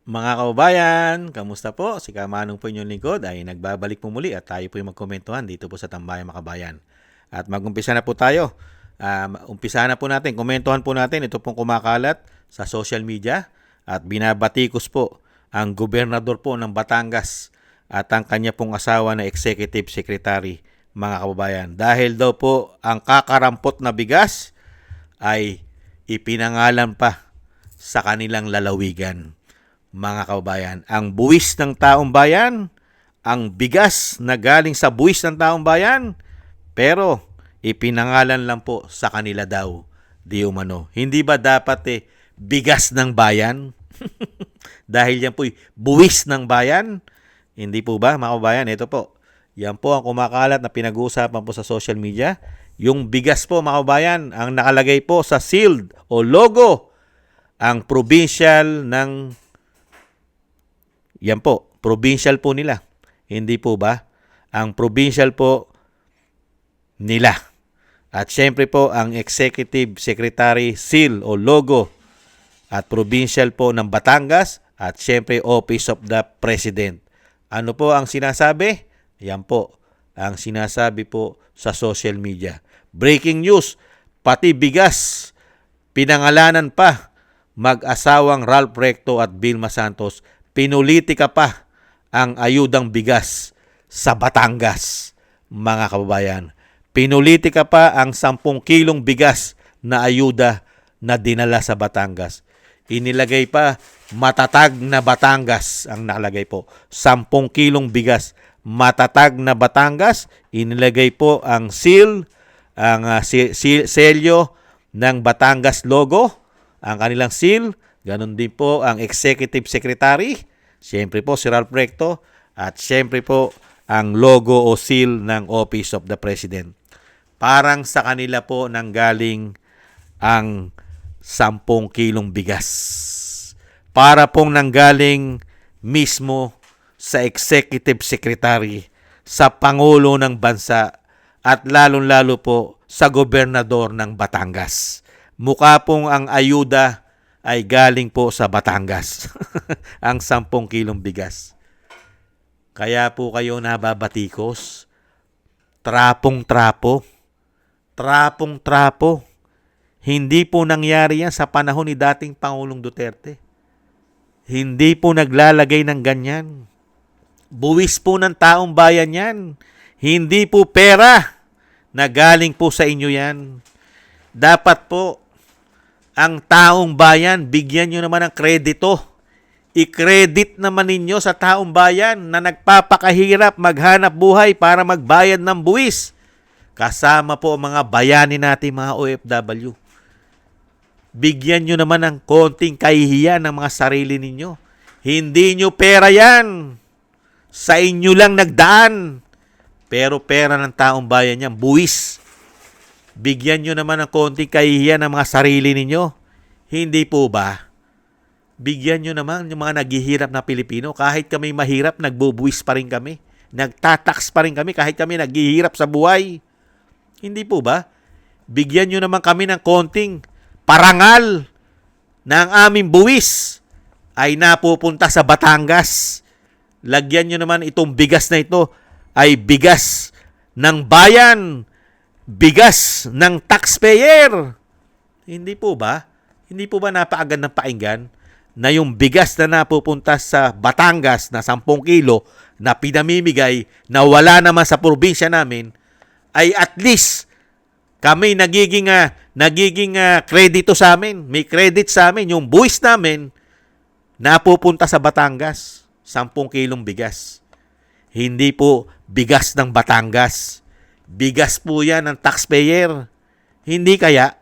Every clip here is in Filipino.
Mga kababayan, kamusta po? Si Kamanong po inyong lingkod ay nagbabalik po muli at tayo po yung magkomentuhan dito po sa Tambayang Makabayan. At mag-umpisa na po tayo. Umpisa na po natin, komentuhan po natin ito pong kumakalat sa social media at binabatikos po ang gobernador po ng Batangas at ang kanya pong asawa na executive secretary, mga kababayan. Dahil daw po ang kakarampot na bigas ay ipinangalan pa sa kanilang lalawigan. Mga kababayan, ang buwis ng taong bayan, ang bigas na galing sa buwis ng taong bayan, pero ipinangalan lang po sa kanila daw, di umano. Hindi ba dapat bigas ng bayan? Dahil yan po buwis ng bayan. Hindi po ba, mga kababayan? Ito po, yan po ang kumakalat na pinag-uusapan po sa social media. Yung bigas po, mga kababayan, ang nakalagay po sa shield o logo, ang provincial ng yan po, provincial po nila. Hindi po ba? Ang provincial po nila. At syempre po, ang executive secretary seal o logo at provincial po ng Batangas at syempre office of the president. Ano po ang sinasabi? Yan po, ang sinasabi po sa social media. Breaking news, pati bigas, pinangalanan pa mag-asawang Ralph Recto at Vilma Santos. Pinulitika pa ang ayudang bigas sa Batangas, mga kababayan. Pinulitika pa ang 10 kilong bigas na ayuda na dinala sa Batangas. Inilagay pa matatag na Batangas ang nakalagay po. 10 kilong bigas, matatag na Batangas. Inilagay po ang seal, ang selyo ng Batangas logo, ang kanilang seal. Ganon din po ang executive secretary, siyempre po si Ralph Recto, at siyempre po ang logo o seal ng Office of the President. Parang sa kanila po nanggaling ang 10 kilong bigas. Para pong nanggaling mismo sa executive secretary, sa Pangulo ng Bansa, at lalong-lalo po sa gobernador ng Batangas. Mukha pong ang ayuda ay galing po sa Batangas. Ang 10 kilong bigas. Kaya po kayo nababatikos. Trapong-trapo. Trapong-trapo. Hindi po nangyari yan sa panahon ni dating Pangulong Duterte. Hindi po naglalagay ng ganyan. Buwis po ng taong bayan yan. Hindi po pera na galing po sa inyo yan. Dapat po ang taong bayan, bigyan nyo naman ng kredito. I-credit naman ninyo sa taong bayan na nagpapakahirap maghanap buhay para magbayad ng buwis. Kasama po ang mga bayani natin, mga OFW. Bigyan nyo naman ng konting kahihiyan ng mga sarili ninyo. Hindi nyo pera yan. Sa inyo lang nagdaan. Pero pera ng taong bayan yan, buwis. Bigyan nyo naman ng konting kahihiyan ng mga sarili ninyo. Hindi po ba? Bigyan nyo naman yung mga naghihirap na Pilipino. Kahit kami mahirap, nagbubuwis pa rin kami. Nagtatax pa rin kami kahit kami naghihirap sa buhay. Hindi po ba? Bigyan nyo naman kami ng konting parangal na ang aming buwis ay napupunta sa Batangas. Lagyan nyo naman itong bigas na ito ay bigas ng bayan. Bigas ng taxpayer. Hindi po ba? Hindi po ba napakagandang pakinggan na yung bigas na napupunta sa Batangas na 10 kilo na pinamimigay na wala naman sa probinsya namin ay at least kami nagiging kredito sa amin. May credit sa amin. Yung buwis namin napupunta sa Batangas. 10 kilong bigas. Hindi po bigas ng Batangas. Bigas po yan ng taxpayer. Hindi kaya?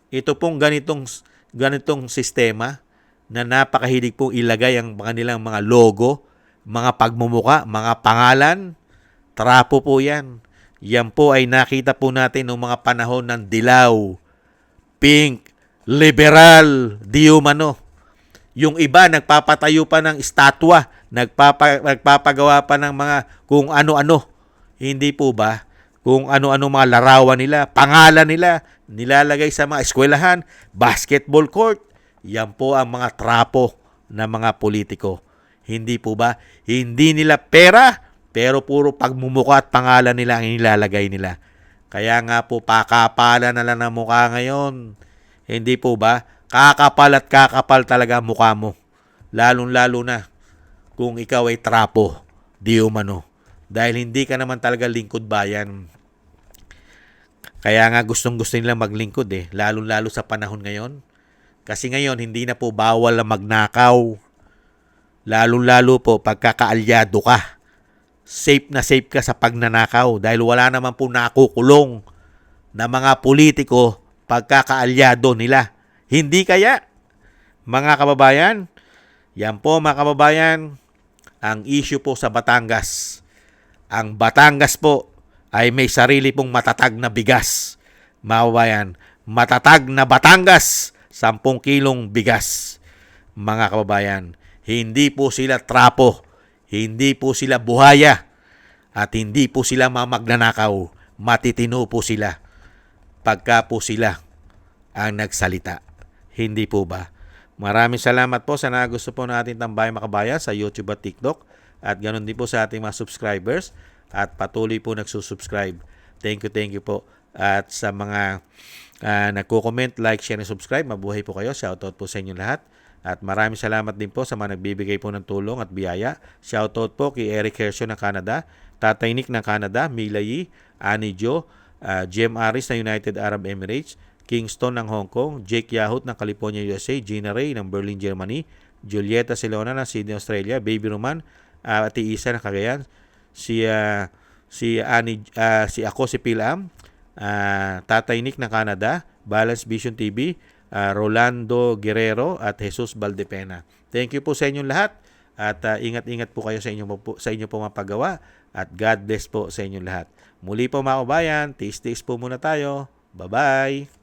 Ito pong ganitong sistema na napakahilig pong ilagay ang kanilang mga logo, mga pagmumuka, mga pangalan. Trapo po yan. Yan po ay nakita po natin noong mga panahon ng dilaw, pink, liberal, di umano. Yung iba nagpapatayo pa ng estatwa, nagpapagawa pa ng mga kung ano-ano. Hindi po ba? Kung ano-ano mga larawan nila, pangalan nila, nilalagay sa mga eskwelahan, basketball court. Yan po ang mga trapo ng mga politiko. Hindi po ba? Hindi nila pera, pero puro pagmumukha at pangalan nila ang inilalagay nila. Kaya nga po, pakapalan na lang ng mukha ngayon. Hindi po ba? Kakapal at kakapal talaga ang mukha mo. Lalong-lalo na kung ikaw ay trapo, di umano. Dahil hindi ka naman talaga lingkod bayan. Kaya nga gustong-gusto nilang maglingkod lalong-lalo sa panahon ngayon. Kasi ngayon, hindi na po bawal na magnakaw. Lalong-lalo po pagkakaalyado ka. Safe na safe ka sa pagnanakaw dahil wala naman po nakukulong na mga politiko pagkakaalyado nila. Hindi kaya, mga kababayan? Yan po mga kababayan, ang issue po sa Batangas. Ang Batangas po ay may sarili pong matatag na bigas. Mga kababayan, matatag na Batangas, 10 kilong bigas. Mga kababayan, hindi po sila trapo, hindi po sila buhaya, at hindi po sila magnanakaw. Matitino po sila pagka po sila ang nagsalita. Hindi po ba? Maraming salamat po sa nagusto po natin tambayang makabayan sa YouTube at TikTok. At ganoon din po sa ating mga subscribers at patuloy po nagsusubscribe. Thank you po. At sa mga nagko-comment, like, share, and subscribe, mabuhay po kayo. Shoutout po sa inyo lahat. At maraming salamat din po sa mga nagbibigay po ng tulong at biyaya. Shoutout po kay Eric Hersio ng Canada, Tatay Nick ng Canada, Mila Yi, Annie Jo, Jem Aris ng United Arab Emirates, Kingston ng Hong Kong, Jake Yahut ng California, USA, Gina Ray ng Berlin, Germany, Julieta Silona ng Sydney, Australia, Baby Roman, Ate Isa ng Cagayan, si ako si Pilam, Tatay Nick ng Canada, Balance Vision TV, Rolando Guerrero at Jesus Valdepena. Thank you po sa inyong lahat at ingat-ingat po kayo sa inyo po mga paggawa at God bless po sa inyong lahat. Muli po mga kabayan, tiis-tiis po muna tayo. Bye-bye!